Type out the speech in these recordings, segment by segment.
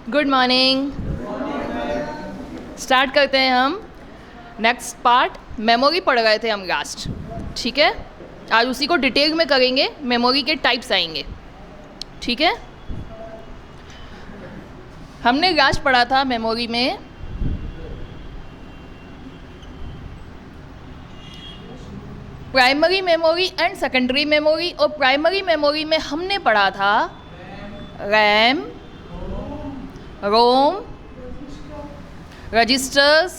Good morning. Start करते हैं हम नेक्स्ट पार्ट। मेमोरी पढ़ रहे थे हम लास्ट, ठीक है। आज उसी को डिटेल में करेंगे। मेमोरी के टाइप्स आएंगे, ठीक है। हमने लास्ट पढ़ा था मेमोरी में primary memory and secondary memory. और प्राइमरी मेमोरी में हमने पढ़ा था रैम, रोम, रजिस्टर्स,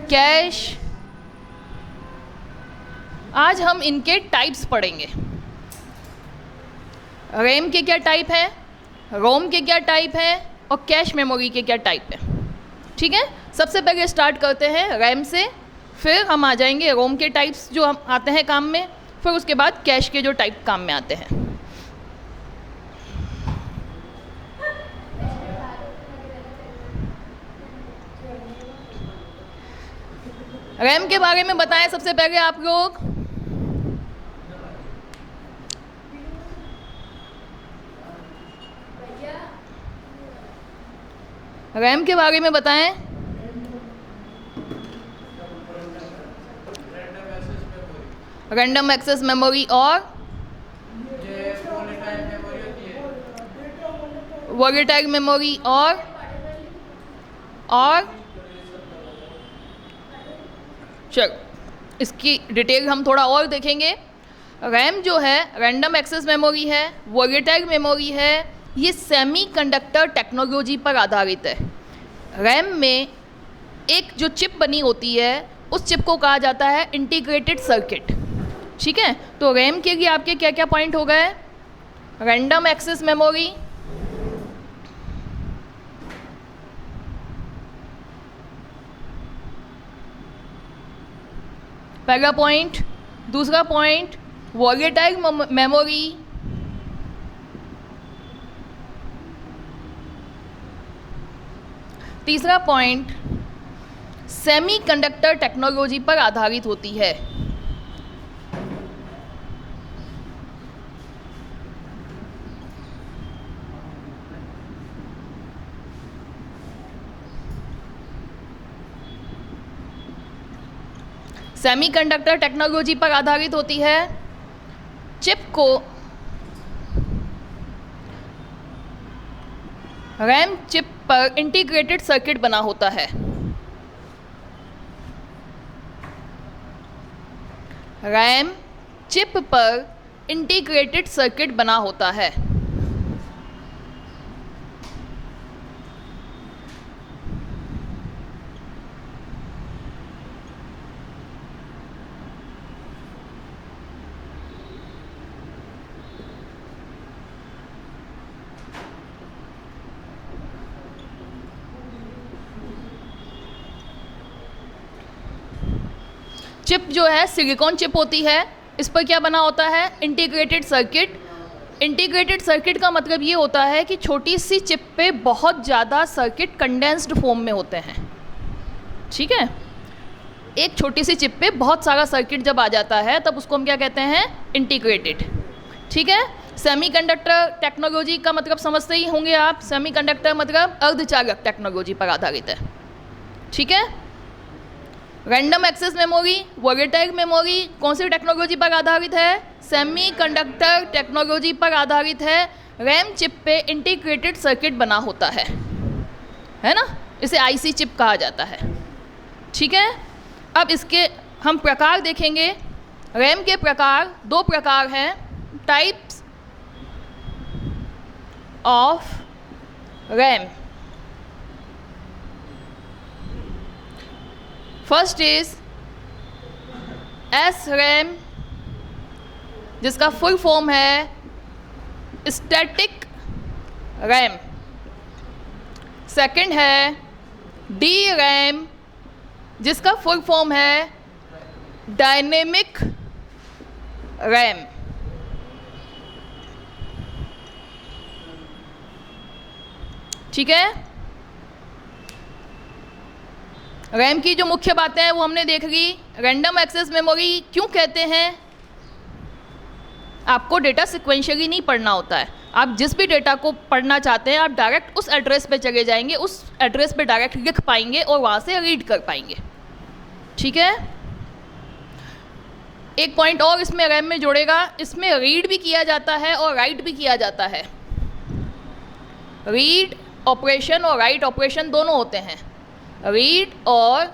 कैश। आज हम इनके टाइप्स पढ़ेंगे। रैम के क्या टाइप हैं, रोम के क्या टाइप हैं और कैश मेमोरी के क्या टाइप हैं, ठीक है। सबसे पहले स्टार्ट करते हैं रैम से, फिर हम आ जाएंगे रोम के टाइप्स जो हम आते हैं काम में, फिर उसके बाद कैश के जो टाइप काम में आते हैं। रैम के बारे में बताएं सबसे पहले आप लोग। रैम के बारे में बताएं। रैंडम एक्सेस मेमोरी और वोलेटाइल मेमोरी और चलो इसकी डिटेल हम थोड़ा और देखेंगे। रैम जो है रैंडम एक्सेस मेमोरी है, वोलेटाइल मेमोरी है, ये सेमीकंडक्टर टेक्नोलॉजी पर आधारित है। रैम में एक जो चिप बनी होती है उस चिप को कहा जाता है इंटीग्रेटेड सर्किट, ठीक है। तो रैम के लिए आपके क्या क्या पॉइंट हो गए। रैंडम एक्सेस मेमोरी, पहला पॉइंट। दूसरा पॉइंट वोलेटाइल मेमोरी, तीसरा पॉइंट सेमीकंडक्टर टेक्नोलॉजी पर आधारित होती है। सेमीकंडक्टर टेक्नोलॉजी पर आधारित होती है। चिप को रैम चिप पर इंटीग्रेटेड सर्किट बना होता है। रैम चिप पर इंटीग्रेटेड सर्किट बना होता है। चिप जो है सिलिकॉन चिप होती है, इस पर क्या बना होता है इंटीग्रेटेड सर्किट। इंटीग्रेटेड सर्किट का मतलब ये होता है कि छोटी सी चिप पे बहुत ज़्यादा सर्किट कंडेंस्ड फॉर्म में होते हैं, ठीक है। एक छोटी सी चिप पे बहुत सारा सर्किट जब आ जाता है तब उसको हम क्या कहते हैं इंटीग्रेटेड, ठीक है। सेमीकंडक्टर टेक्नोलॉजी का मतलब समझते ही होंगे आप। सेमीकंडक्टर मतलब अर्धचालक टेक्नोलॉजी पर आधारित है, ठीक है। Random access memory, volatile memory कौन सी टेक्नोलॉजी पर आधारित है, सेमीकंडक्टर टेक्नोलॉजी पर आधारित है। रैम चिप पे इंटीग्रेटेड सर्किट बना होता है ना, इसे आईसी चिप कहा जाता है, ठीक है। अब इसके हम प्रकार देखेंगे। रैम के प्रकार दो प्रकार हैं, types of RAM. First is S RAM, जिसका फुल फॉर्म है स्टैटिक रैम। सेकंड है डी रैम, जिसका फुल फॉर्म है डायनेमिक रैम। ठीक है। रैम की जो मुख्य बातें हैं वो हमने देख ली। रैंडम एक्सेस मेमोरी क्यों कहते हैं, आपको डेटा सिक्वेंशियली नहीं पढ़ना होता है, आप जिस भी डेटा को पढ़ना चाहते हैं आप डायरेक्ट उस एड्रेस पे चले जाएंगे, उस एड्रेस पे डायरेक्ट लिख पाएंगे और वहाँ से रीड कर पाएंगे। ठीक है, एक पॉइंट और इसमें रैम में जोड़ेगा, इसमें रीड भी किया जाता है और राइट भी किया जाता है। रीड ऑपरेशन और राइट ऑपरेशन दोनों होते हैं। रीड और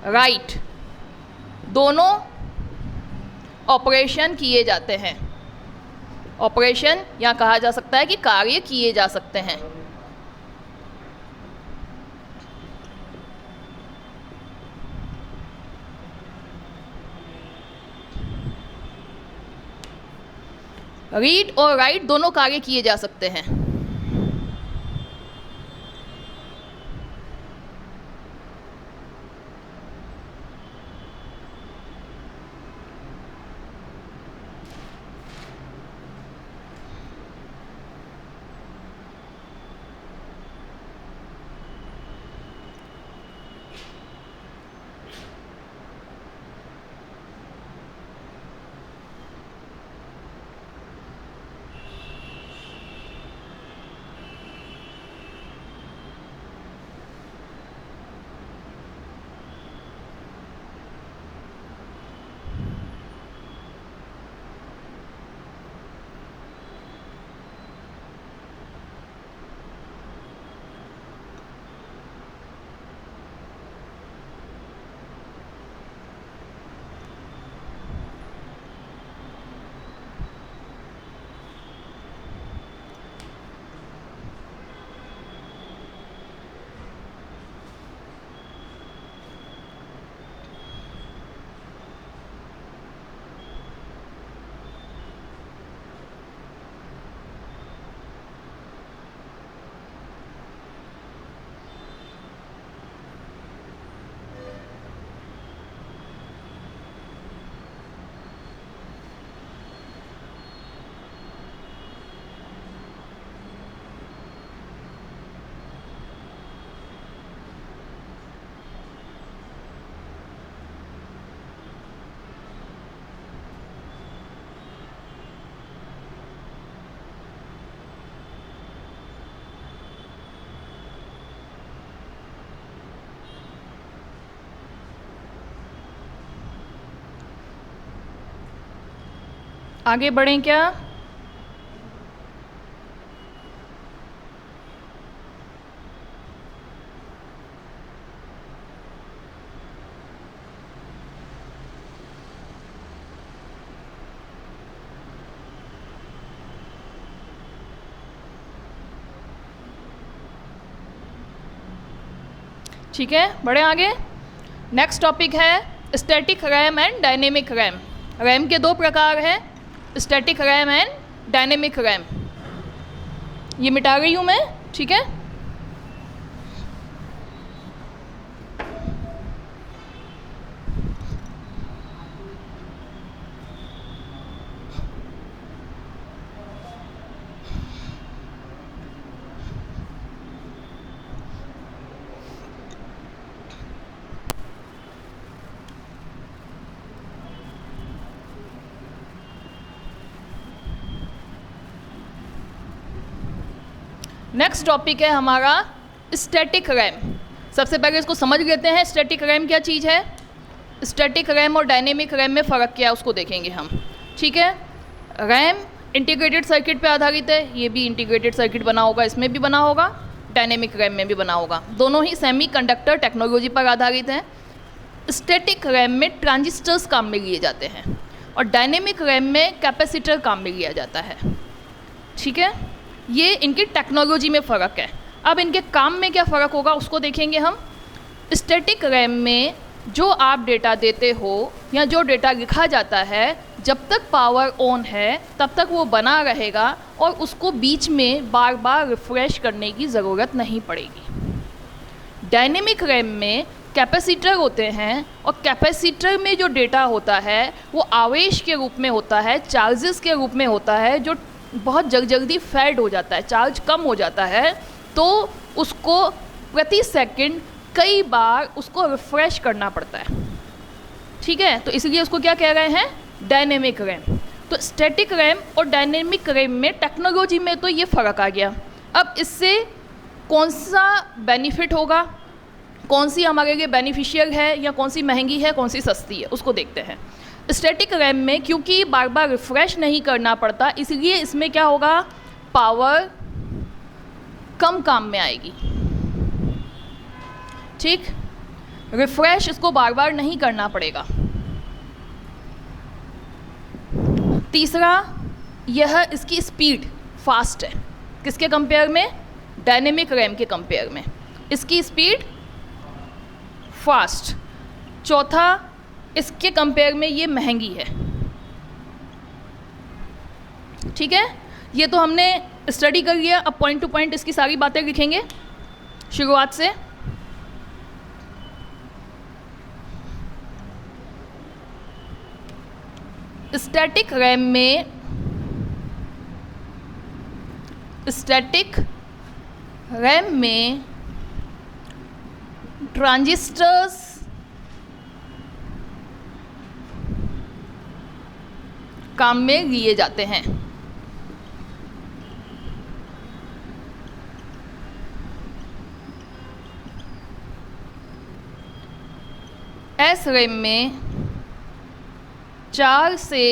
राइट दोनों ऑपरेशन किए जाते हैं। ऑपरेशन या कहा जा सकता है कि कार्य किए जा सकते हैं। रीड और राइट दोनों कार्य किए जा सकते हैं। आगे बढ़ें क्या? ठीक है, बढ़े आगे। नेक्स्ट टॉपिक है static RAM and dynamic RAM. RAM के दो प्रकार हैं, static RAM and dynamic RAM. ये मिटा रही हूँ मैं, ठीक है। नेक्स्ट टॉपिक है हमारा स्टैटिक रैम। सबसे पहले इसको समझ लेते हैं, स्टैटिक रैम क्या चीज़ है। स्टैटिक रैम और डायनेमिक रैम में फ़र्क क्या है उसको देखेंगे हम, ठीक है। रैम इंटीग्रेटेड सर्किट पे आधारित है, ये भी इंटीग्रेटेड सर्किट बना होगा, इसमें भी बना होगा, डायनेमिक रैम में भी बना होगा। दोनों ही सेमीकंडक्टर टेक्नोलॉजी पर आधारित हैं। स्टैटिक रैम में ट्रांजिस्टर्स काम में लिए जाते हैं और डायनेमिक रैम में कैपेसिटर काम में लिया जाता है, ठीक है। ये इनकी टेक्नोलॉजी में फ़र्क है। अब इनके काम में क्या फ़र्क होगा उसको देखेंगे हम। स्टैटिक रैम में जो आप डेटा देते हो या जो डेटा लिखा जाता है, जब तक पावर ऑन है तब तक वो बना रहेगा और उसको बीच में बार बार रिफ़्रेश करने की ज़रूरत नहीं पड़ेगी। डायनेमिक रैम में कैपेसिटर होते हैं और कैपेसिटर में जो डेटा होता है वो आवेश के रूप में होता है, चार्जेस के रूप में होता है, जो बहुत जल्दी फेड हो जाता है, चार्ज कम हो जाता है, तो उसको प्रति सेकंड कई बार उसको रिफ़्रेश करना पड़ता है, ठीक है। तो इसलिए उसको क्या कह रहे हैं, डायनेमिक रैम। तो तो स्टैटिक रैम और डायनेमिक रैम में टेक्नोलॉजी में तो ये फ़र्क आ गया। अब इससे कौन सा बेनिफिट होगा, कौन सी हमारे लिए बेनिफिशियल है या कौन सी महंगी है, कौन सी सस्ती है, उसको देखते हैं। स्टैटिक रैम में क्योंकि बार बार रिफ़्रेश नहीं करना पड़ता, इसलिए इसमें क्या होगा, पावर कम काम में आएगी। ठीक, रिफ़्रेश इसको बार बार नहीं करना पड़ेगा। तीसरा, यह इसकी स्पीड फास्ट है, किसके कंपेयर में, डायनेमिक रैम के कंपेयर में इसकी स्पीड फास्ट। चौथा, इसके कंपेयर में ये महंगी है। ठीक है, ये तो हमने स्टडी कर लिया। अब पॉइंट टू पॉइंट इसकी सारी बातें लिखेंगे शुरुआत से। स्टैटिक रैम में ट्रांजिस्टर्स काम में लिए जाते हैं। एस रैम में 4 से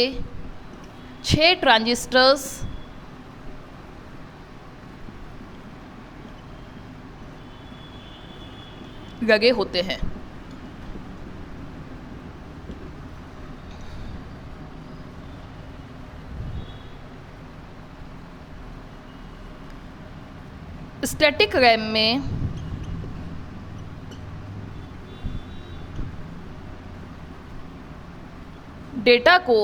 6 ट्रांजिस्टर्स लगे होते हैं। स्टैटिक रैम में डेटा को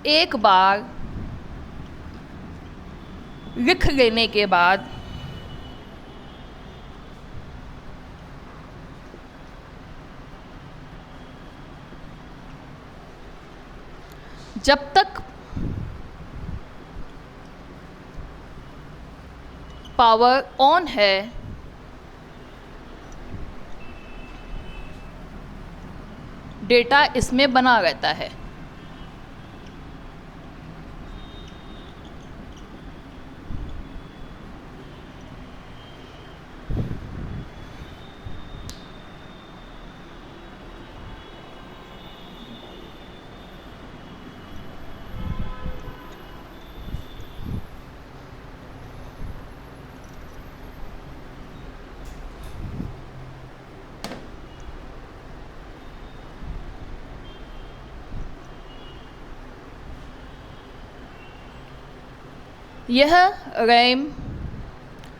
एक बार लिख लेने के बाद जब तक पावर ऑन है डेटा इसमें बना रहता है।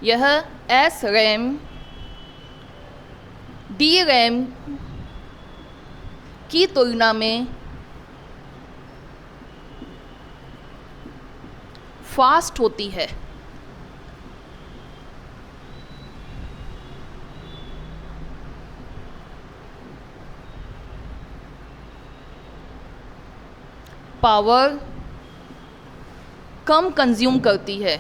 यह एस रैम डी रैम की तुलना में फास्ट होती है। पावर कम कंज्यूम करती है।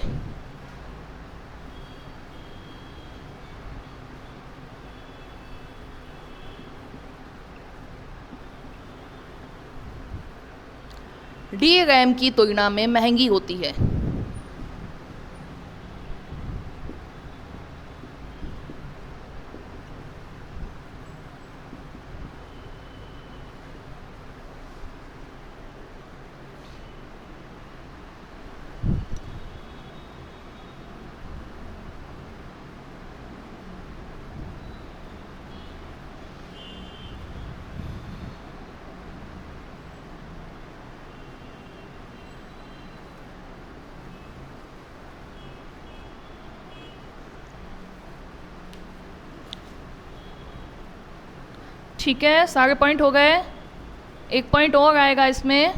डी रैम की तुलना में महंगी होती है। ठीक है, सारे पॉइंट हो गए। एक पॉइंट और आएगा इसमें,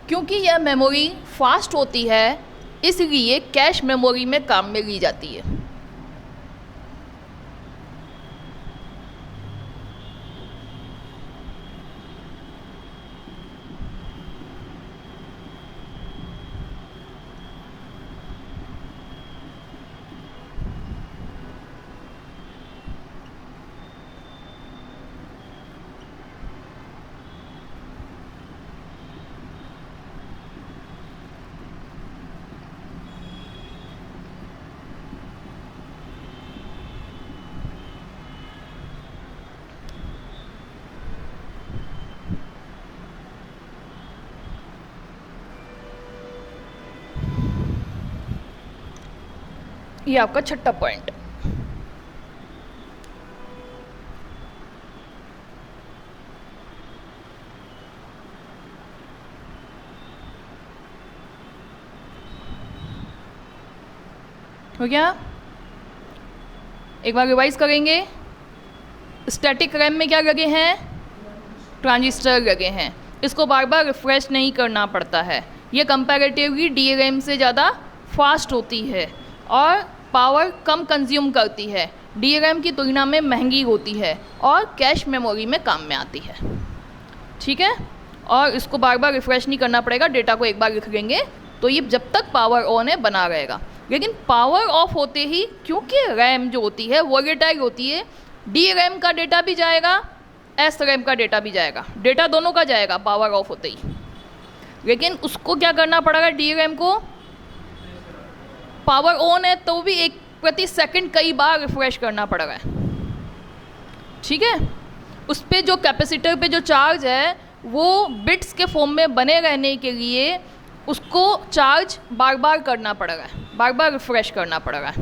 क्योंकि यह मेमोरी फास्ट होती है इसलिए कैश मेमोरी में काम में ली जाती है। ये आपका छठा पॉइंट। हो गया? एक बार रिवाइज करेंगे। स्टैटिक रैम में क्या लगे हैं? ट्रांजिस्टर लगे हैं। इसको बार बार रिफ्रेश नहीं करना पड़ता है। ये कंपैरेटिवली डी रैम से ज़्यादा फास्ट होती है और पावर कम कंज्यूम करती है, डी रैम की तुलना में महंगी होती है और कैश मेमोरी में काम में आती है। ठीक है? और इसको बार बार रिफ्रेश नहीं करना पड़ेगा, डेटा को एक बार लिख देंगे तो ये जब तक पावर ऑन है बना रहेगा। लेकिन पावर ऑफ होते ही, क्योंकि रैम जो होती है वोलेटाइल होती है, डी रैम का डेटा भी जाएगा, एस रैम का डेटा भी जाएगा, डेटा दोनों का जाएगा पावर ऑफ होते ही। लेकिन उसको क्या करना पड़ेगा? डी रैम को पावर ऑन है तो भी 1 प्रति सेकंड कई बार रिफ्रेश करना पड़ेगा। ठीक है? उस पर जो कैपेसिटर पे जो चार्ज है वो बिट्स के फॉर्म में बने रहने के लिए उसको चार्ज बार बार करना पड़ेगा, बार बार रिफ्रेश करना पड़ेगा।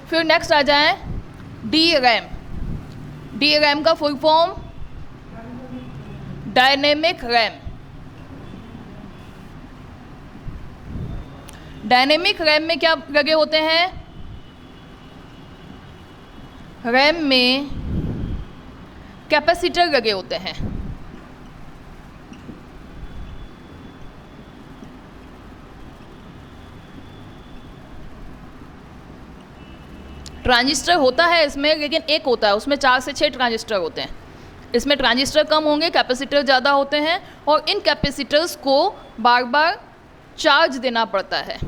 फिर नेक्स्ट आ जाए डी रैम। डी रैम का full form dynamic RAM. Dynamic RAM में क्या लगे होते हैं? रैम में कैपेसिटर लगे होते हैं। ट्रांजिस्टर होता है इसमें, लेकिन एक होता है, उसमें 4 से 6 ट्रांजिस्टर होते हैं। इसमें ट्रांजिस्टर कम होंगे, कैपेसिटर ज़्यादा होते हैं और इन कैपेसिटर्स को बार बार चार्ज देना पड़ता है।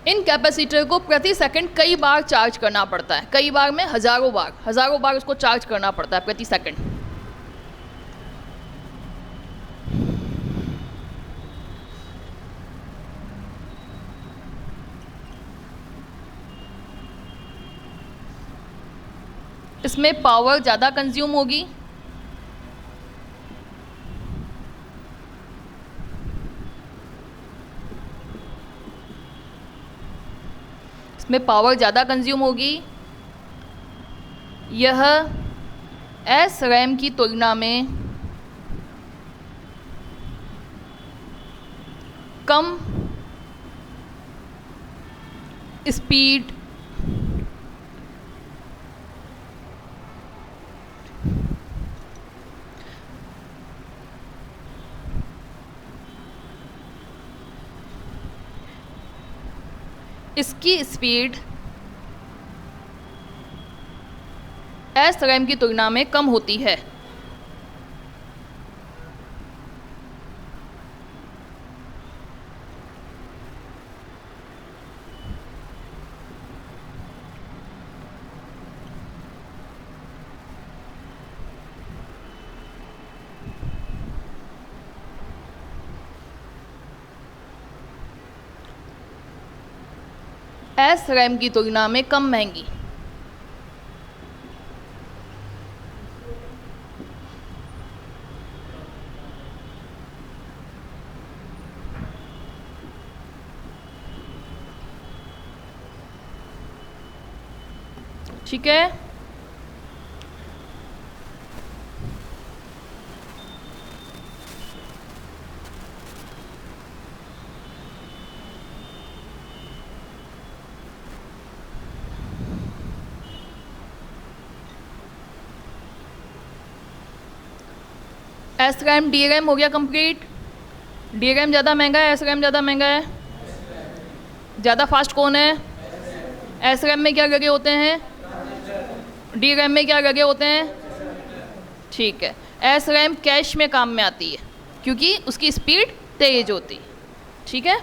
इन कैपेसिटर को प्रति सेकंड कई बार चार्ज करना पड़ता है, कई बार में हज़ारों बार उसको चार्ज करना पड़ता है प्रति सेकंड। इसमें पावर ज़्यादा कंज्यूम होगी, में पावर ज़्यादा कंज्यूम होगी। यह एस रैम की तुलना में कम स्पीड इसकी स्पीड एस रैम की तुलना में कम होती है। एस रैम की तुलना में कम महंगी। ठीक है? एस रैम डी रैम हो गया कंप्लीट। डी रैम ज़्यादा महंगा है, एस रैम ज़्यादा महंगा है? ज़्यादा फास्ट कौन है? एस रैम में क्या लगे होते हैं, डी रैम में क्या लगे होते हैं? ठीक है, एस रैम कैश में काम में आती है क्योंकि उसकी स्पीड तेज होती है। ठीक है,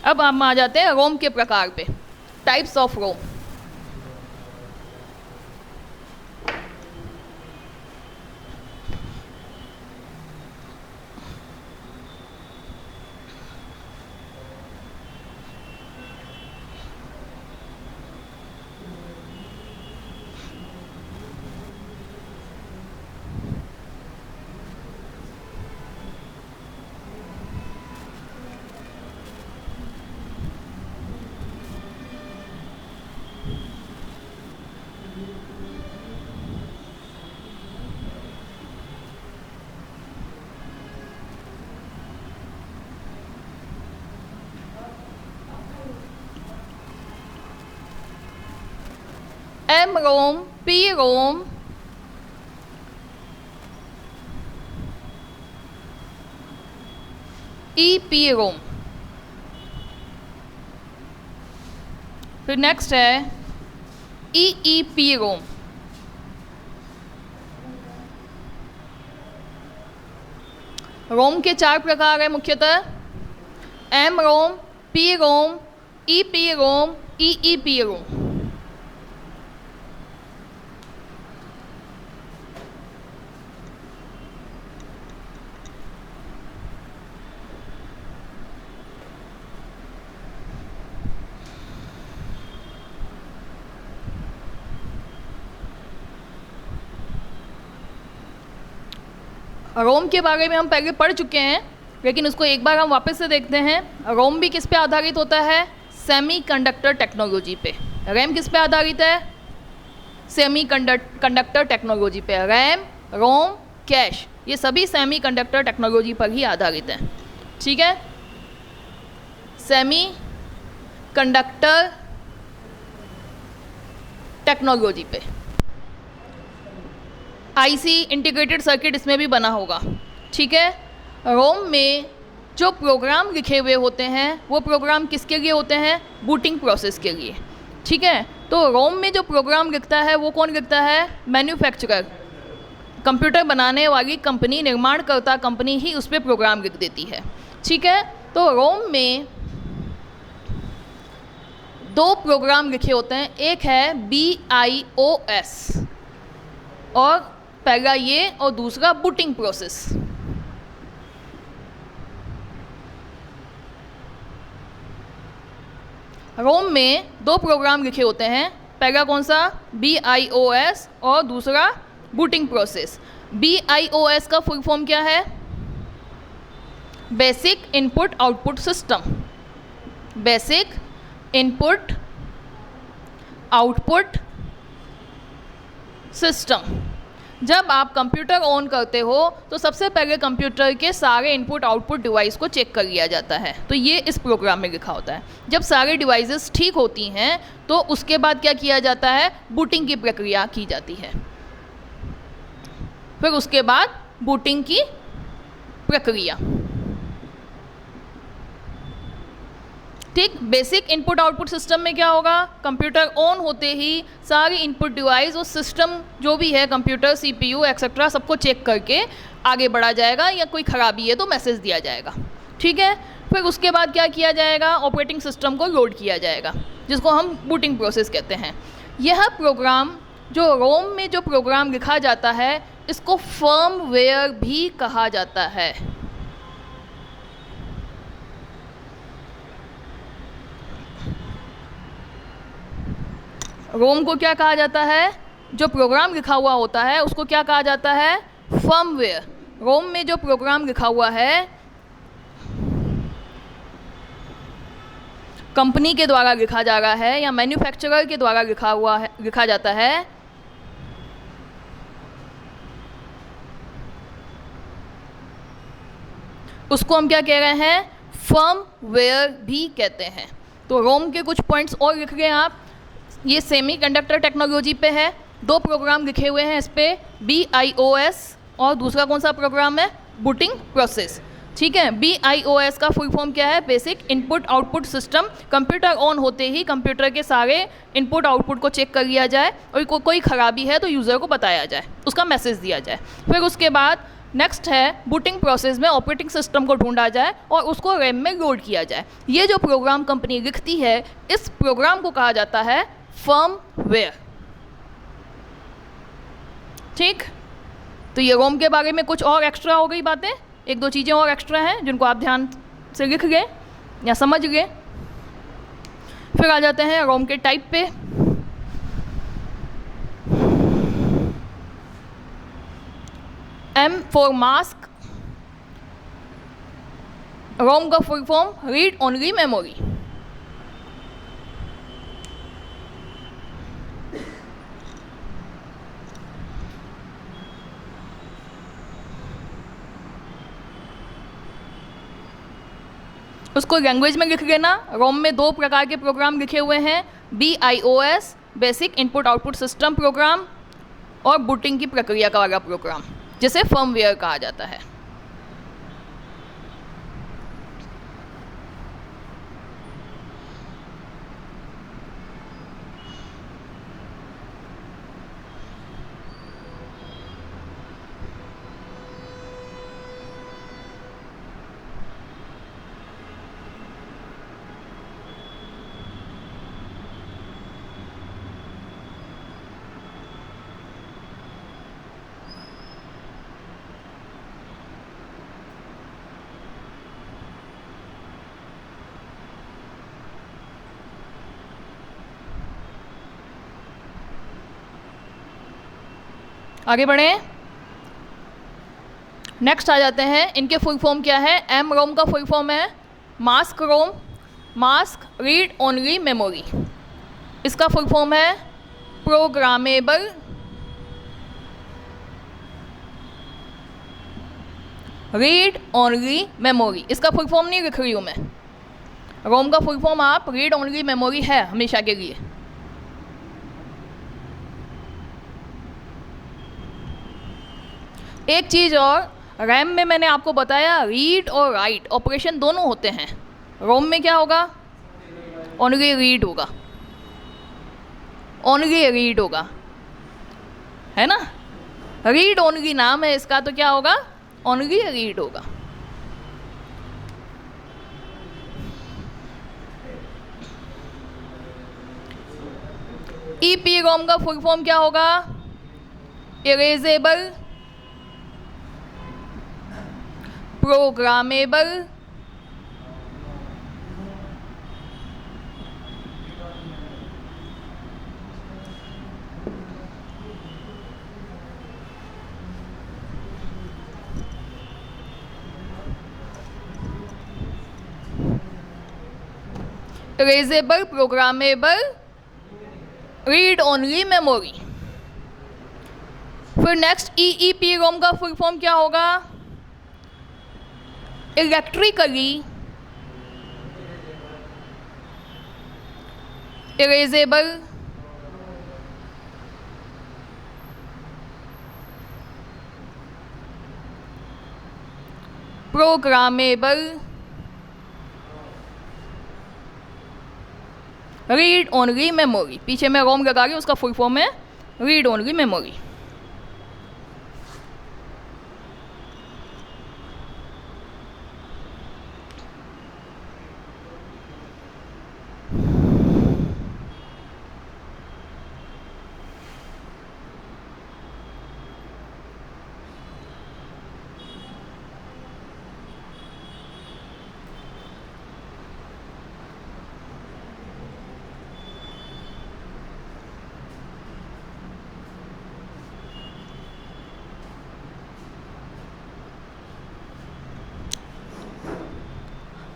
अब हम आ जाते हैं रोम के प्रकार पे, types of ROM. M ROM, P ROM, E P ROM. फिर नेक्स्ट है ई पी रोम। रोम के 4 प्रकार है मुख्यतः, M ROM, P ROM, E P ROM, E P ROM. ROM के बारे में हम पहले पढ़ चुके हैं, लेकिन उसको एक बार हम वापस से देखते हैं। रोम भी किस पे आधारित होता है? सेमीकंडक्टर टेक्नोलॉजी पे। रैम किस पे आधारित है? सेमीकंडक्टर टेक्नोलॉजी पे। रैम, रोम, कैश, ये सभी सेमीकंडक्टर टेक्नोलॉजी पर ही आधारित हैं। ठीक है, सेमीकंडक्टर टेक्नोलॉजी पे। आईसी इंटीग्रेटेड सर्किट इसमें भी बना होगा। ठीक है, रोम में जो प्रोग्राम लिखे हुए होते हैं वो प्रोग्राम किसके लिए होते हैं? बूटिंग प्रोसेस के लिए। ठीक है, तो रोम में जो प्रोग्राम लिखता है वो कौन लिखता है? मैन्युफैक्चरर, कंप्यूटर बनाने वाली कंपनी, निर्माणकर्ता कंपनी ही उस पर प्रोग्राम लिख देती है। ठीक है, तो रोम में 2 प्रोग्राम लिखे होते हैं, एक है BIOS और पहला ये और दूसरा बूटिंग प्रोसेस। रोम में 2 प्रोग्राम लिखे होते हैं, पहला कौन सा? BIOS और दूसरा बूटिंग प्रोसेस। BIOS का फुल फॉर्म क्या है? Basic input output system. Basic input output system. जब आप कंप्यूटर ऑन करते हो तो सबसे पहले कंप्यूटर के सारे इनपुट आउटपुट डिवाइस को चेक कर लिया जाता है, तो ये इस प्रोग्राम में लिखा होता है। जब सारे डिवाइसेस ठीक होती हैं तो उसके बाद क्या किया जाता है? बूटिंग की प्रक्रिया की जाती है। फिर उसके बाद बूटिंग की प्रक्रिया। ठीक, बेसिक इनपुट आउटपुट सिस्टम में क्या होगा? कंप्यूटर ऑन होते ही सारी इनपुट डिवाइस और सिस्टम जो भी है, कंप्यूटर, CPU एक्सेट्रा, सबको चेक करके आगे बढ़ा जाएगा, या कोई ख़राबी है तो मैसेज दिया जाएगा। ठीक है, फिर उसके बाद क्या किया जाएगा? ऑपरेटिंग सिस्टम को लोड किया जाएगा, जिसको हम बूटिंग प्रोसेस कहते हैं। यह प्रोग्राम, जो रोम में जो प्रोग्राम लिखा जाता है, इसको फर्मवेयर भी कहा जाता है। रोम को क्या कहा जाता है? जो प्रोग्राम लिखा हुआ होता है उसको क्या कहा जाता है? फर्मवेयर। रोम में जो प्रोग्राम लिखा हुआ है कंपनी के द्वारा लिखा जा रहा है या मैन्युफैक्चरर के द्वारा लिखा जाता है, उसको हम क्या कह रहे हैं? फर्मवेयर भी कहते हैं। तो रोम के कुछ पॉइंट्स और लिख रहे हैं आप। ये सेमीकंडक्टर टेक्नोलॉजी पे है, 2 प्रोग्राम लिखे हुए हैं इस पे, BIOS और दूसरा कौन सा प्रोग्राम है? Booting process. ठीक है, BIOS का फुल फॉर्म क्या है? Basic input output system. Computer on होते ही कंप्यूटर के सारे इनपुट आउटपुट को चेक कर लिया जाए और कोई खराबी है तो यूज़र को बताया जाए, उसका मैसेज दिया जाए। फिर उसके बाद नेक्स्ट है बूटिंग प्रोसेस में ऑपरेटिंग सिस्टम को ढूंढा जाए और उसको रैम में लोड किया जाए। ये जो प्रोग्राम कंपनी लिखती है, इस प्रोग्राम को कहा जाता है फर्मवेयर। ठीक, तो ये रोम के बारे में कुछ और एक्स्ट्रा हो गई बातें, एक दो चीज़ें और एक्स्ट्रा हैं जिनको आप ध्यान से लिख गए या समझ गए। फिर आ जाते हैं रोम के टाइप पे। M for mask. रोम का full form read only memory. उसको लैंग्वेज में लिख लेना। रोम में दो प्रकार के प्रोग्राम लिखे हुए हैं, BIOS basic input output system program और बूटिंग की प्रक्रिया का वाला प्रोग्राम, जिसे फर्मवेयर कहा जाता है। आगे बढ़ें। नेक्स्ट आ जाते हैं, इनके फुल फॉर्म क्या है? M रोम का फुल फॉर्म है मास्क रोम, मास्क रीड ओनली मेमोरी। इसका फुल फॉर्म है प्रोग्रामेबल रीड ओनली मेमोरी। इसका फुल फॉर्म नहीं लिख रही हूँ मैं, रोम का फुल फॉर्म आप रीड ओनली मेमोरी है हमेशा के लिए। एक चीज़ और, रैम में मैंने आपको बताया रीड और राइट ऑपरेशन दोनों होते हैं। रोम में क्या होगा? ओनली रीड होगा, ओनली रीड होगा, है ना। रीड ओनली नाम है इसका, तो क्या होगा? ओनली रीड होगा। EPROM का फुल फॉर्म क्या होगा? Erasable programmable erasable programmable read only memory. फिर नेक्स्ट EEPROM का फुल फॉर्म क्या होगा? Electrically erasable programmable read only memory. पीछे मैं रोम लगा रही हूँ, उसका फुल फॉर्म है रीड ओनली मेमोरी।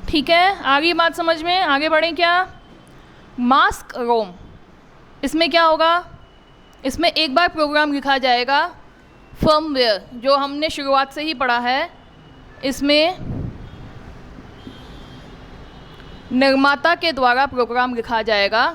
ठीक है, आगे बात समझ में, आगे बढ़ें क्या? मास्क रोम, इसमें क्या होगा? इसमें एक बार प्रोग्राम लिखा जाएगा फर्मवेयर, जो हमने शुरुआत से ही पढ़ा है। इसमें निर्माता के द्वारा प्रोग्राम लिखा जाएगा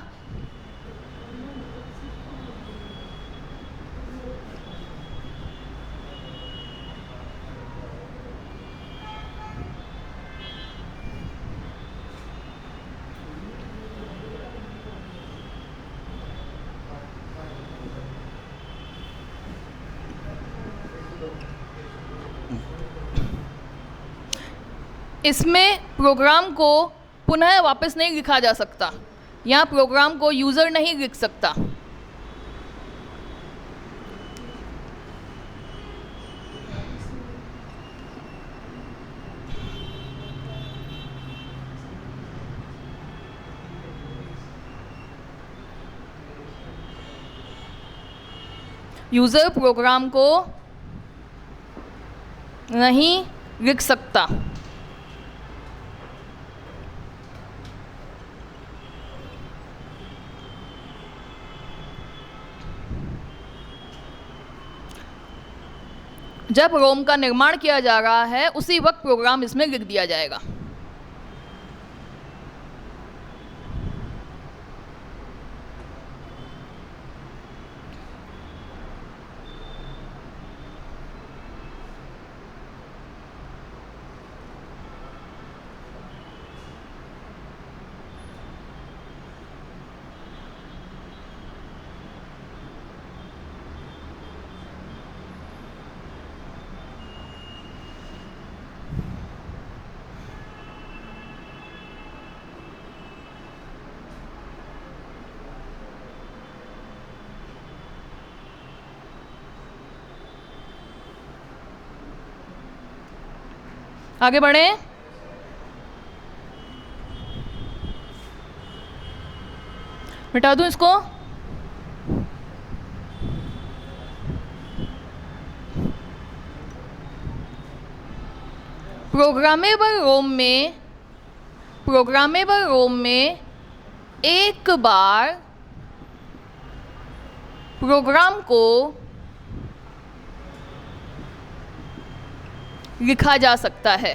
इसमें प्रोग्राम को पुनः वापस नहीं लिखा जा सकता, यहाँ प्रोग्राम को यूज़र नहीं लिख सकता। यूज़र प्रोग्राम को नहीं लिख सकता। जब रोम का निर्माण किया जा रहा है उसी वक्त प्रोग्राम इसमें लिख दिया जाएगा। आगे बढ़ें। मिटा दूं इसको। प्रोग्रामेबल रोम में एक बार प्रोग्राम को लिखा जा सकता है।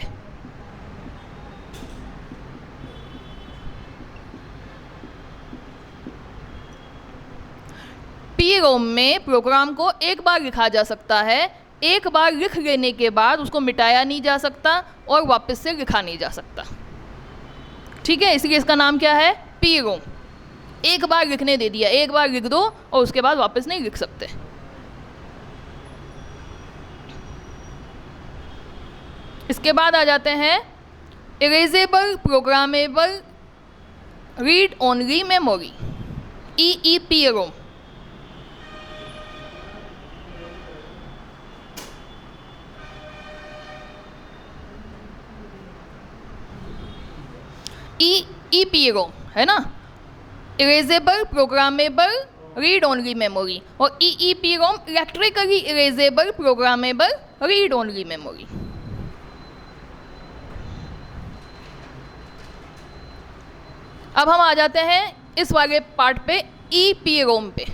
पी रोम में प्रोग्राम को एक बार लिखा जा सकता है, एक बार लिख लेने के बाद उसको मिटाया नहीं जा सकता और वापस से लिखा नहीं जा सकता। ठीक है, इसलिए इसका नाम क्या है? P ROM. एक बार लिखने दे दिया, एक बार लिख दो और उसके बाद वापस नहीं लिख सकते। इसके बाद आ जाते हैं erasable programmable read only memory, EEPROM। EEPROM है ना, erasable programmable read only memory, और EEPROM electrically erasable programmable read only memory. अब हम आ जाते हैं इस वाले पार्ट पे, EEPROM पे।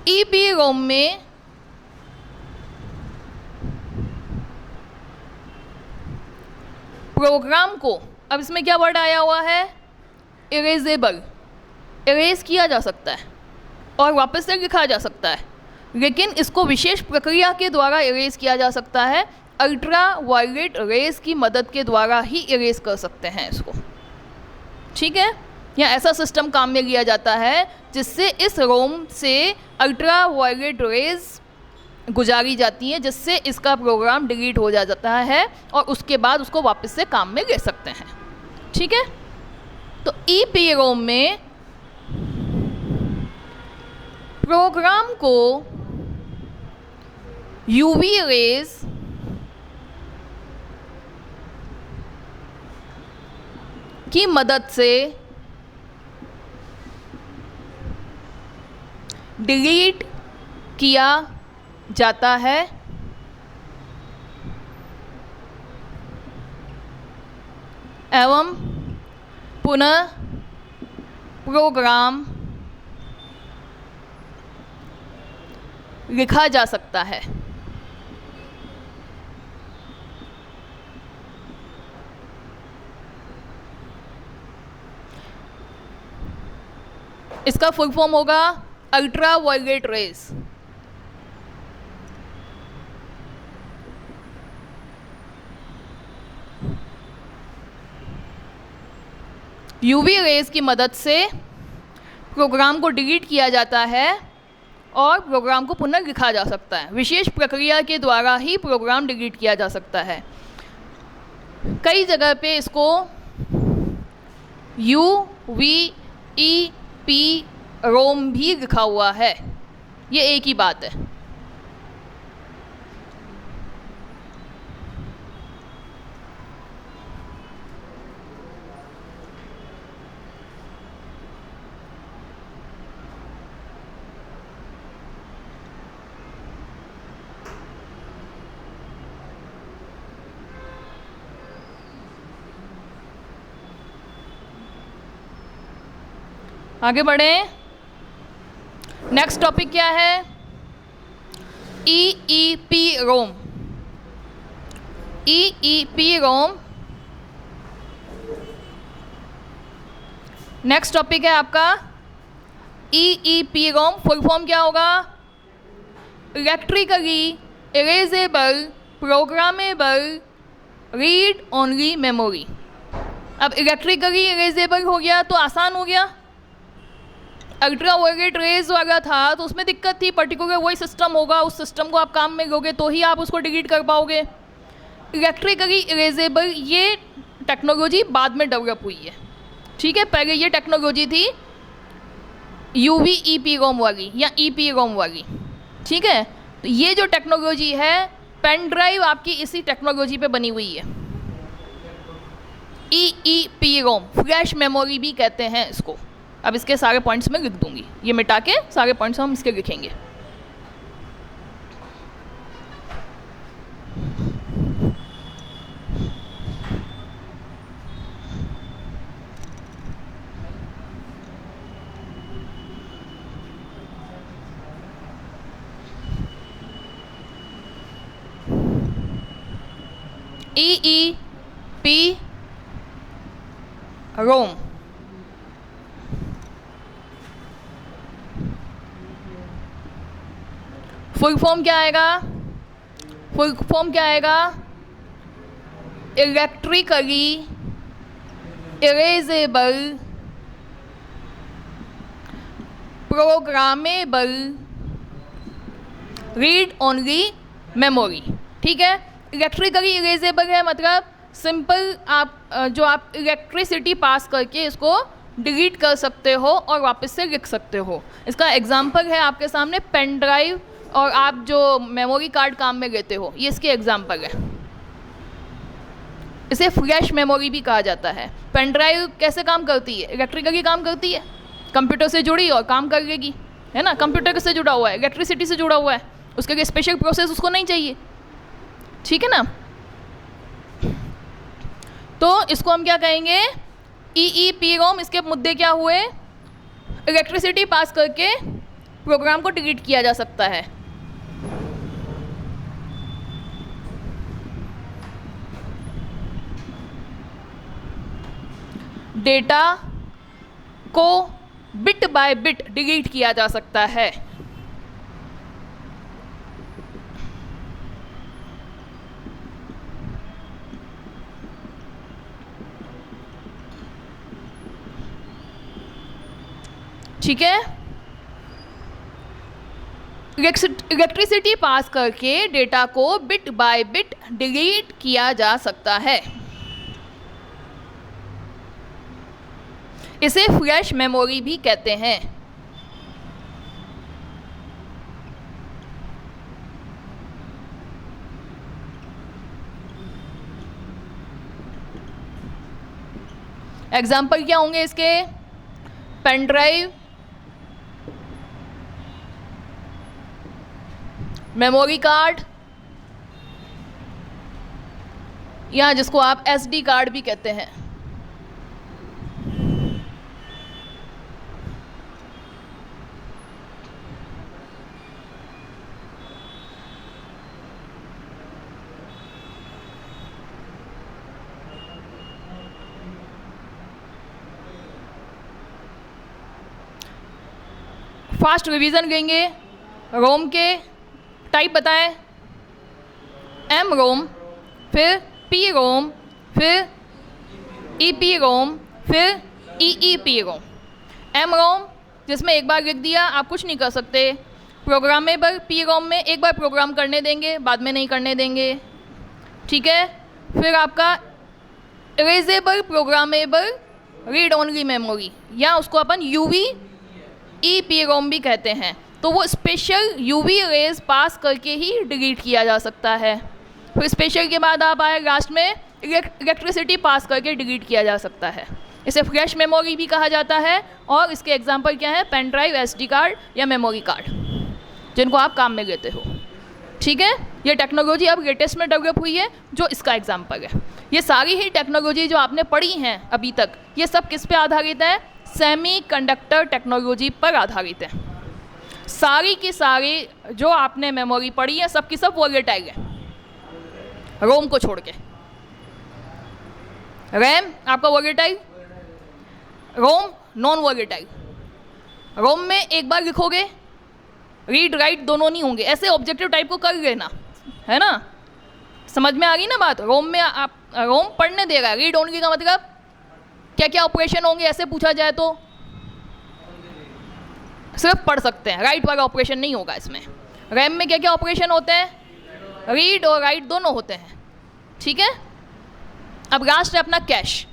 EEPROM में प्रोग्राम को, अब इसमें क्या वर्ड आया हुआ है? इरेजेबल। इरेज किया जा सकता है और वापस से लिखा जा सकता है, लेकिन इसको विशेष प्रक्रिया के द्वारा इरेज किया जा सकता है। अल्ट्रा वायलेट रेज की मदद के द्वारा ही इरेज कर सकते हैं इसको। ठीक है, या ऐसा सिस्टम काम में लिया जाता है जिससे इस रोम से अल्ट्रा वायलेट रेज गुजारी जाती हैं, जिससे इसका प्रोग्राम डिलीट हो जाता है और उसके बाद उसको वापस से काम में ले सकते हैं। ठीक है, तो EEPROM में प्रोग्राम को UV रेज की मदद से डिलीट किया जाता है एवं पुनः प्रोग्राम लिखा जा सकता है। इसका फुल फॉर्म होगा ultraviolet rays. UV rays की मदद से प्रोग्राम को डिलीट किया जाता है और प्रोग्राम को पुनः लिखा जा सकता है। विशेष प्रक्रिया के द्वारा ही प्रोग्राम डिलीट किया जा सकता है। कई जगह पे इसको UVEPROM भी लिखा हुआ है, ये एक ही बात है। आगे बढ़ें। नेक्स्ट टॉपिक क्या है? EEPROM। EEPROM नेक्स्ट टॉपिक है आपका। EEPROM फुल फॉर्म क्या होगा? Electrically erasable programmable read only memory. अब इलेक्ट्रिकली इरेजेबल हो गया तो आसान हो गया। अल्ट्रा वायलेट रेज वाला था तो उसमें दिक्कत थी, पर्टिकुलर वही सिस्टम होगा, उस सिस्टम को आप काम में लोगे तो ही आप उसको डिलीट कर पाओगे। इलेक्ट्रिकली इरेजेबल ये टेक्नोलॉजी बाद में डेवलप हुई है, ठीक है। पहले ये टेक्नोलॉजी थी UVEPROM वाली या EPROM वाली, ठीक है। तो ये जो टेक्नोलॉजी है, पेन ड्राइव आपकी इसी टेक्नोलॉजी पे बनी हुई है। EEPROM फ्लैश मेमोरी भी कहते हैं इसको। अब इसके सारे पॉइंट्स मैं लिख दूंगी, ये मिटा के सारे पॉइंट्स हम इसके लिखेंगे। EEPROM फुल फॉर्म क्या आएगा? फुल फॉर्म क्या आएगा? Electrically erasable programmable read only memory, ठीक है। इलेक्ट्रिकली इरेजेबल है मतलब सिंपल आप इलेक्ट्रिसिटी पास करके इसको डिलीट कर सकते हो और वापस से लिख सकते हो। इसका एग्जांपल है आपके सामने पेन ड्राइव, और आप जो मेमोरी कार्ड काम में लेते हो, ये इसके एग्जांपल है। इसे फ्लैश मेमोरी भी कहा जाता है। पेन ड्राइव कैसे काम करती है? इलेक्ट्रिकली काम करती है, कंप्यूटर से जुड़ी और काम कर लेगी, है ना। कंप्यूटर से जुड़ा हुआ है, इलेक्ट्रिसिटी से जुड़ा हुआ है, उसके लिए स्पेशल प्रोसेस उसको नहीं चाहिए, ठीक है ना। तो इसको हम क्या कहेंगे? EEPROM। इसके मुद्दे क्या हुए? इलेक्ट्रिसिटी पास करके प्रोग्राम को डिलीट किया जा सकता है। डेटा को बिट बाय बिट डिलीट किया जा सकता है। ठीक है। इलेक्ट्रिसिटी पास करके डेटा को बिट बाय बिट डिलीट किया जा सकता है। इसे फ्लैश मेमोरी भी कहते हैं। एग्जाम्पल क्या होंगे इसके? पेन ड्राइव, मेमोरी कार्ड, या जिसको आप SD कार्ड भी कहते हैं। फास्ट रिवीजन लेंगे। रोम के टाइप बताएं। MROM, फिर PROM, फिर EPROM, फिर EEPROM। MROM जिसमें एक बार लिख दिया आप कुछ नहीं कर सकते, प्रोग्रामेबल पी रोम में एक बार प्रोग्राम करने देंगे, बाद में नहीं करने देंगे, ठीक है। फिर आपका erasable programmable read only memory, या उसको अपन यूवी ई पी रोम भी कहते हैं। तो वो स्पेशल यूवी रेज पास करके ही डिलीट किया जा सकता है। फिर स्पेशल के बाद आप आए लास्ट में इलेक्ट्रिसिटी पास करके डिलीट किया जा सकता है। इसे फ्लैश मेमोरी भी कहा जाता है, और इसके एग्जांपल क्या है, पेन ड्राइव, एसडी कार्ड या मेमोरी कार्ड, जिनको आप काम में लेते हो, ठीक है। ये टेक्नोलॉजी अब लेटेस्ट में डेवलप हुई है, जो इसका एग्जांपल है। ये सारी ही टेक्नोलॉजी जो आपने पढ़ी हैं अभी तक, ये सब किस पे आधारित है, सेमीकंडक्टर टेक्नोलॉजी पर आधारित है। सारी की सारी जो आपने मेमोरी पढ़ी है, सब की सब वोलेटाइल है, रोम को छोड़ के। रैम आपका वोलेटाइल, रोम नॉन वोलेटाइल। रोम में एक बार लिखोगे, रीड राइट दोनों नहीं होंगे, ऐसे ऑब्जेक्टिव टाइप को कर लेना, है ना। समझ में आ गई ना बात। रोम में आप रोम पढ़ने देगा, रीड ओनली का मतलब क्या क्या ऑपरेशन होंगे ऐसे पूछा जाए तो सिर्फ पढ़ सकते हैं, राइट वाला ऑपरेशन नहीं होगा इसमें। रैम में क्या क्या ऑपरेशन होते हैं, रीड और राइट दोनों होते हैं, ठीक है। अब लास्ट है अपना कैश।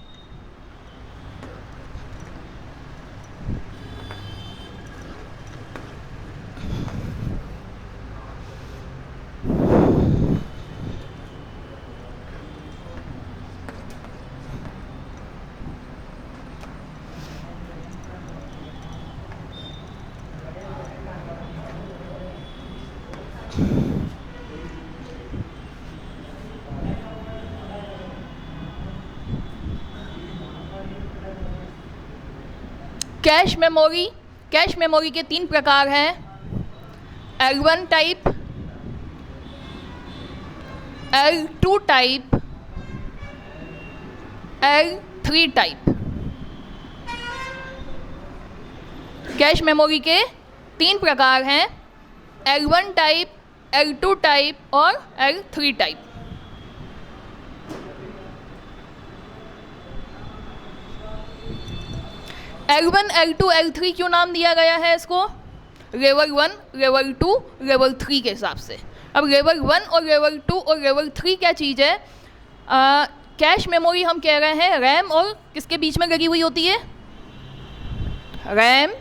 कैश मेमोरी के 3 प्रकार हैं, L1 type, L2 type, L3 type. Cache memory के 3 प्रकार हैं, L1 टाइप, L2 टाइप और L3 type. L1, L2, L3 क्यों नाम दिया गया है इसको, लेवल 1, लेवल 2, लेवल 3 के हिसाब से। अब लेवल 1 और लेवल 2 और लेवल 3 क्या चीज़ है, कैश मेमोरी हम कह रहे हैं रैम और किसके बीच में लगी हुई होती है, रैम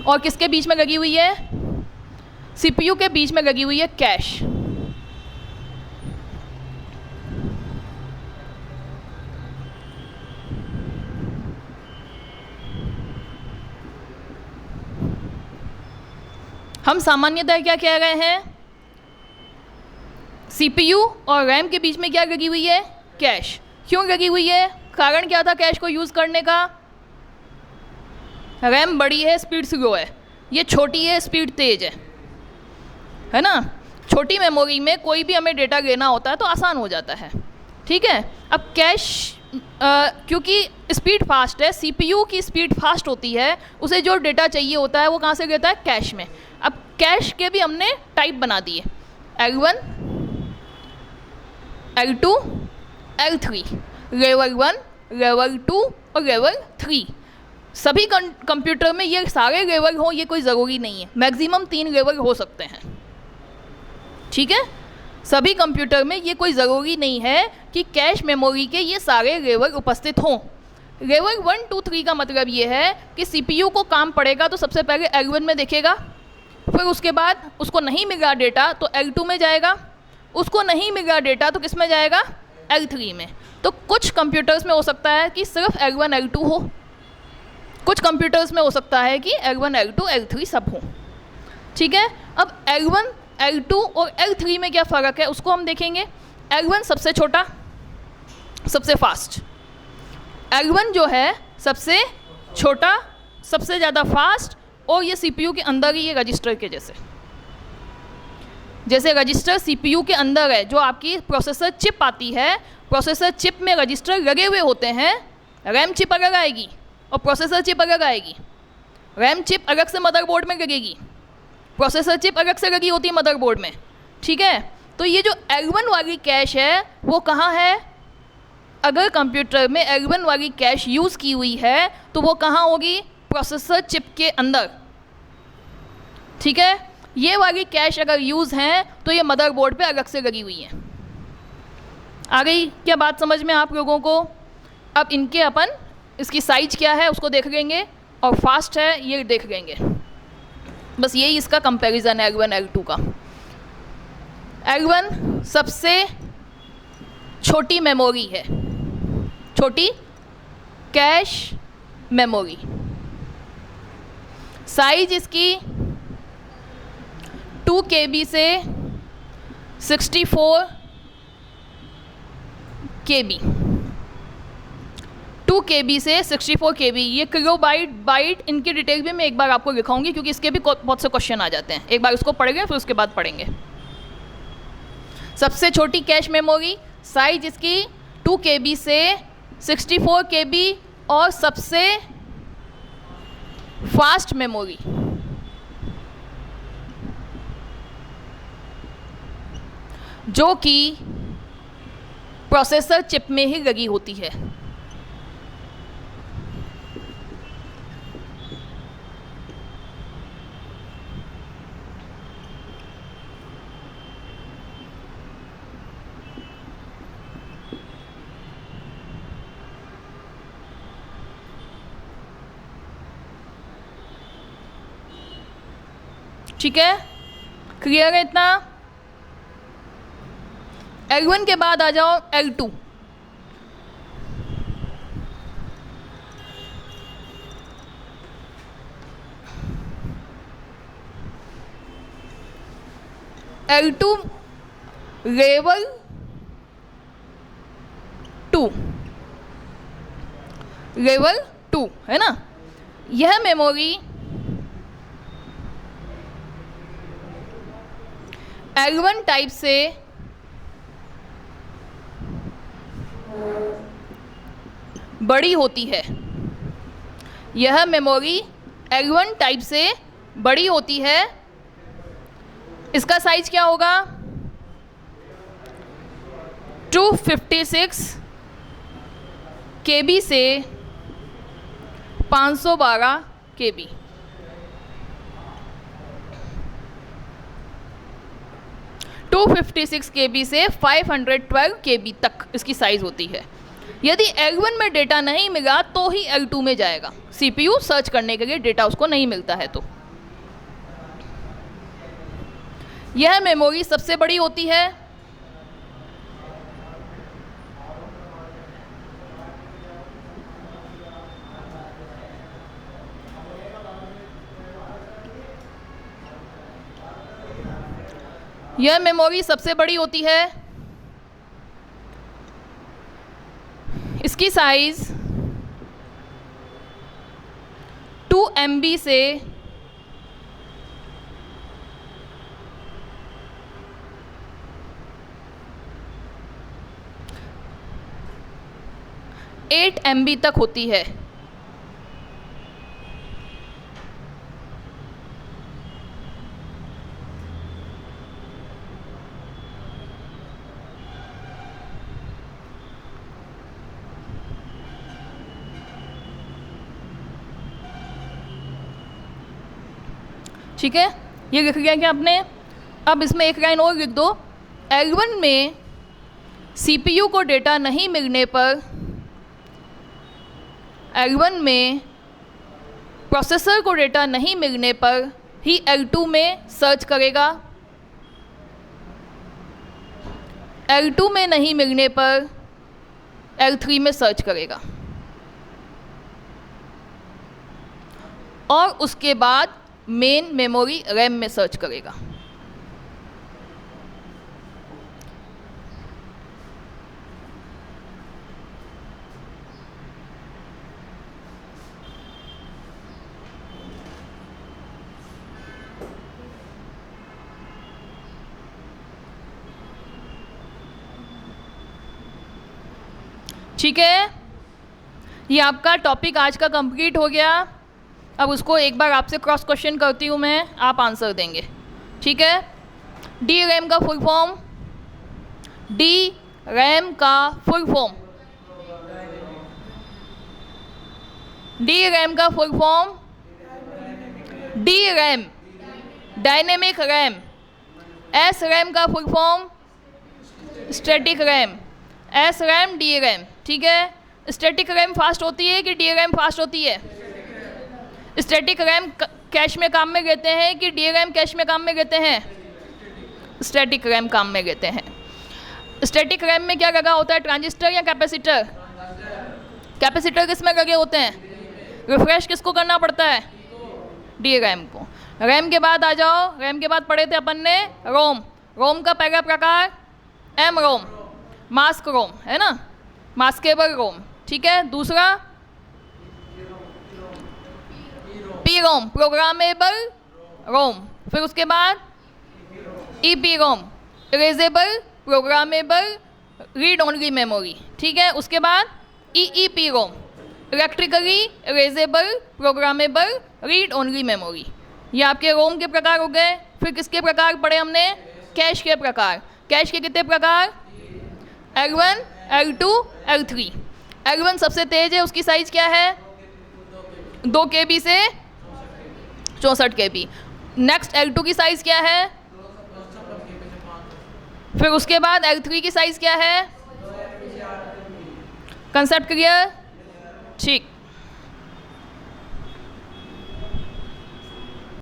और किसके बीच में लगी हुई है, सीपीयू के बीच में लगी हुई है कैश। हम सामान्यतः क्या कह रहे हैं, सीपीयू और रैम के बीच में क्या लगी हुई है, कैश। क्यों लगी हुई है, कारण क्या था कैश को यूज़ करने का, रैम बड़ी है स्पीड स्लो है, ये छोटी है स्पीड तेज है ना। छोटी मेमोरी में कोई भी हमें डेटा लेना होता है तो आसान हो जाता है, ठीक है। अब कैश क्योंकि स्पीड फास्ट है, सीपीयू की स्पीड फास्ट होती है, उसे जो डेटा चाहिए होता है वो कहाँ से लेता है, कैश में। अब कैश के भी हमने टाइप बना दिए, L1, L2, L3, level 1, level 2 और लेवल 3। सभी कंप्यूटर में ये सारे लेवल हों ये कोई ज़रूरी नहीं है, मैक्सिमम 3 लेवल हो सकते हैं, ठीक है। सभी कंप्यूटर में ये कोई ज़रूरी नहीं है कि कैश मेमोरी के ये सारे लेवल उपस्थित हों। लेवल 1, 2, 3 का मतलब ये है कि सीपीयू को काम पड़ेगा तो सबसे पहले L1 में देखेगा, फिर उसके बाद उसको नहीं मिला डेटा तो L2 में जाएगा, उसको नहीं मिला डेटा तो किस में जाएगा, L3 में। तो कुछ कंप्यूटर्स में हो सकता है कि सिर्फ L1, L2 हो, कुछ कंप्यूटर्स में हो सकता है कि L1, L2, L3 सब हो, ठीक है। अब L1, L2 और L3 में क्या फ़र्क है उसको हम देखेंगे। L1 सबसे छोटा, सबसे फास्ट। L1 जो है सबसे छोटा, सबसे ज़्यादा फास्ट, और ये सीपीयू के अंदर ही ये रजिस्टर के जैसे रजिस्टर सीपीयू के अंदर है, जो आपकी प्रोसेसर चिप आती है, प्रोसेसर चिप में रजिस्टर लगे हुए होते हैं। रैम चिप अलग आएगी और प्रोसेसर चिप अलग आएगी। रैम चिप अलग से मदरबोर्ड में लगेगी, प्रोसेसर चिप अलग से लगी होती है मदरबोर्ड में, ठीक है। तो ये जो L1 वाली कैश है वो कहाँ है, अगर कंप्यूटर में L1 वाली कैश यूज़ की हुई है तो वो कहाँ होगी, प्रोसेसर चिप के अंदर, ठीक है, ये वाली कैश अगर यूज़ हैं तो ये मदरबोर्ड पे अलग से लगी हुई हैं। आ गई क्या बात समझ में आप लोगों को? अब इनके अपन इसकी साइज क्या है उसको देख लेंगे और फास्ट है ये देख लेंगे। बस यही इसका कंपैरिजन है L1 L2 का। L1 सबसे छोटी मेमोरी है, छोटी कैश मेमोरी। साइज इसकी 2 KB से 64 KB, 2 KB से 64 KB। ये किलोबाइट बाइट इनकी डिटेल भी मैं एक बार आपको दिखाऊंगी क्योंकि इसके भी बहुत से क्वेश्चन आ जाते हैं। एक बार उसको पढ़ेंगे फिर उसके बाद पढ़ेंगे। सबसे छोटी कैश मेमोरी, साइज इसकी 2 KB से 64 KB और सबसे फास्ट मेमोरी। जो कि प्रोसेसर चिप में ही लगी होती है। ठीक है, क्लियर है इतना? L1 के बाद आ जाओ L2। L2 लेवल 2, लेवल 2 है ना। यह मेमोरी L1 टाइप से बड़ी होती है। यह मेमोरी L1 टाइप से बड़ी होती है। इसका साइज क्या होगा? 256 KB से 512 KB। 256 KB से 512 KB तक इसकी साइज़ होती है। यदि L1 में डेटा नहीं मिला तो ही L2 में जाएगा। CPU सर्च करने के लिए डेटा उसको नहीं मिलता है तो। यह मेमोरी सबसे बड़ी होती है। यह मेमोरी सबसे बड़ी होती है। इसकी साइज 2 MB से 8 MB तक होती है। ठीक है, ये लिख लिया क्या आपने? अब इसमें एक लाइन और लिख दो। L1 में CPU को डेटा नहीं मिलने पर L1 में प्रोसेसर को डेटा नहीं मिलने पर ही L2 में सर्च करेगा। L2 में नहीं मिलने पर L3 में सर्च करेगा और उसके बाद मेन मेमोरी रैम में सर्च करेगा। ठीक है, ये आपका टॉपिक आज का कंप्लीट हो गया। अब उसको एक बार आपसे क्रॉस क्वेश्चन करती हूँ मैं, आप आंसर देंगे। ठीक है, डी रैम का फुल फॉर्म, डी रैम का फुल फॉर्म, डी रैम का full form, D RAM, dynamic RAM, S RAM का full form static RAM, S RAM D RAM, ठीक है। स्टैटिक रैम फास्ट होती है कि डी रैम फास्ट होती है? स्टैटिक रैम कैश में काम में लेते हैं कि डी रैम कैश में काम में लेते हैं? स्टैटिक रैम काम में लेते हैं। स्टैटिक रैम में क्या लगा होता है, ट्रांजिस्टर या कैपेसिटर? कैपेसिटर किस में लगे होते हैं? रिफ्रेश किसको करना पड़ता है? डी रैम को। रैम के बाद आ जाओ, रैम के बाद पढ़े थे अपन ने रोम। रोम का पहला प्रकार एम रोम, मास्क रोम, है ना, मास्केबल रोम, ठीक है। दूसरा पी रोम, प्रोग्रामेबल रोम। फिर उसके बाद ई पी रोम, erasable programmable read only memory, ठीक है। उसके बाद ई पी रोम, electrically erasable programmable read only memory. ये आपके रोम के प्रकार हो गए। फिर किसके प्रकार पढ़े हमने? कैश के प्रकार। कैश के कितने प्रकार? L1, L2, L3। L1 सबसे तेज है, उसकी साइज क्या है? 2 KB से 64 KB। नेक्स्ट L2 की साइज क्या है? फिर उसके बाद L3 की साइज क्या है? Concept clear? ठीक।